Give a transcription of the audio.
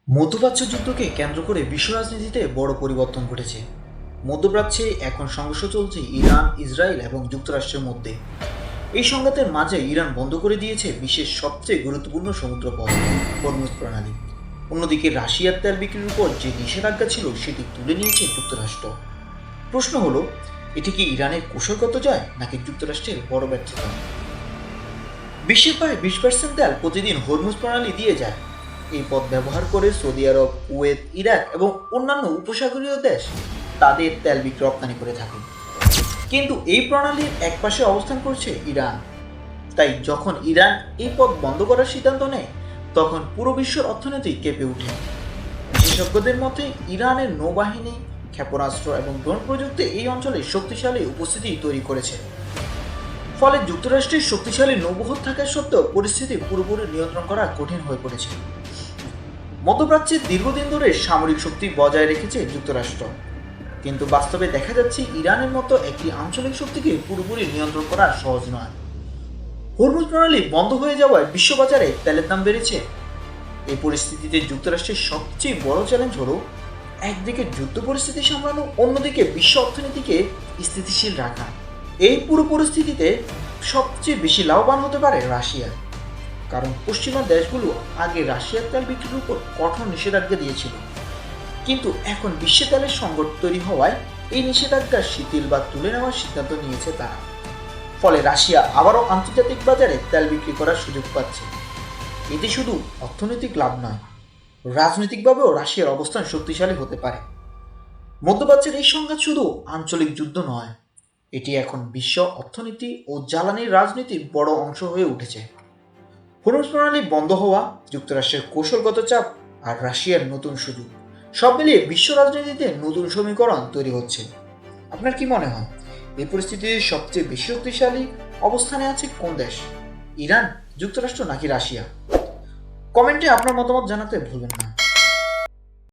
মধ্যপ্রাচ্য যুদ্ধকে কেন্দ্র করে বিশ্ব রাজনীতিতে বড় পরিবর্তন ঘটেছে। মধ্যপ্রাচ্যে এখন সংঘর্ষ চলছে ইরান, ইসরায়েল এবং যুক্তরাষ্ট্রের মধ্যে। এই সংঘাতের মাঝে ইরান বন্ধ করে দিয়েছে বিশ্বের সবচেয়ে গুরুত্বপূর্ণ সমুদ্রপথ হরমুজ প্রণালী। অন্যদিকে রাশিয়ার তেল বিক্রির উপর যে নিষেধাজ্ঞা ছিল সেটি তুলে নিয়েছে যুক্তরাষ্ট্র। প্রশ্ন হলো, এটি কি ইরানের কৌশলগত জয় নাকি যুক্তরাষ্ট্রের বড় ব্যর্থতা? বিশ্বের প্রায় 20% তেল প্রতিদিন হরমুজ প্রণালী দিয়ে যায়। এই পথ ব্যবহার করে সৌদি আরব, কুয়েত, ইরাক এবং অন্যান্য উপসাগরীয় দেশ তাদের তেল বিক্রি রপ্তানি করে থাকে। কিন্তু এই প্রণালীর একপাশে অবস্থান করছে ইরান। তাই যখন ইরান এই পথ বন্ধ করার সিদ্ধান্ত নেয়, তখন পুরো বিশ্বের অর্থনীতি কেঁপে ওঠে। বিশেষজ্ঞদের মতে ইরানের নৌবাহিনী, ক্ষেপণাস্ত্র এবং ড্রোন প্রযুক্তি এই অঞ্চলে শক্তিশালী উপস্থিতি তৈরি করেছে। ফলে যুক্তরাষ্ট্রের শক্তিশালী নৌবহর থাকা সত্ত্বেও পরিস্থিতি পুরোপুরি নিয়ন্ত্রণ করা কঠিন হয়ে পড়েছে। মধ্যপ্রাচ্যে দীর্ঘদিন ধরে সামরিক শক্তি বজায় রেখেছে যুক্তরাষ্ট্র, কিন্তু বাস্তবে দেখা যাচ্ছে ইরানের মতো একটি আঞ্চলিক শক্তিকে পুরোপুরি নিয়ন্ত্রণ করা সহজ নয়। হরমুজ প্রণালী বন্ধ হয়ে যাওয়ায় বিশ্ববাজারে তেলের দাম বেড়েছে। এই পরিস্থিতিতে যুক্তরাষ্ট্রের সবচেয়ে বড় চ্যালেঞ্জ হলো একদিকে যুদ্ধ পরিস্থিতি সামলানো, অন্যদিকে বিশ্ব অর্থনীতিকে স্থিতিশীল রাখা। এই পুরো পরিস্থিতিতে সবচেয়ে বেশি লাভবান হতে পারে রাশিয়া, কারণ পশ্চিমা দেশগুলো আগে রাশিয়ার তেল বিক্রির উপর কঠোর নিষেধাজ্ঞা দিয়েছিল। কিন্তু এখন বিশ্বে তেলের সংকট তৈরি হওয়ায় এই নিষেধাজ্ঞা শিথিল বা তুলে নেওয়ার সিদ্ধান্ত নিয়েছে তারা। ফলে রাশিয়া আবারও আন্তর্জাতিক বাজারে তেল বিক্রি করার সুযোগ পাচ্ছে। এতে শুধু অর্থনৈতিক লাভ নয়, রাজনৈতিকভাবেও রাশিয়ার অবস্থান শক্তিশালী হতে পারে। মধ্যপ্রাচ্যের এই সংঘাত শুধু আঞ্চলিক যুদ্ধ নয়, এটি এখন বিশ্ব অর্থনীতি ও জ্বালানির রাজনীতির বড় অংশ হয়ে উঠেছে। হরমুজ প্রণালী বন্ধ হওয়া, যুক্তরাষ্ট্রের কৌশলগত চাপ আর রাশিয়ার নতুন সুযোগ, সব মিলিয়ে বিশ্ব রাজনীতিতে নতুন সমীকরণ তৈরি হচ্ছে। আপনার কি মনে হয়, এই পরিস্থিতিতে সবচেয়ে বেশি শক্তিশালী অবস্থানে আছে কোন দেশ? ইরান, যুক্তরাষ্ট্র নাকি রাশিয়া? কমেন্টে আপনার মতামত জানাতে ভুলবেন না।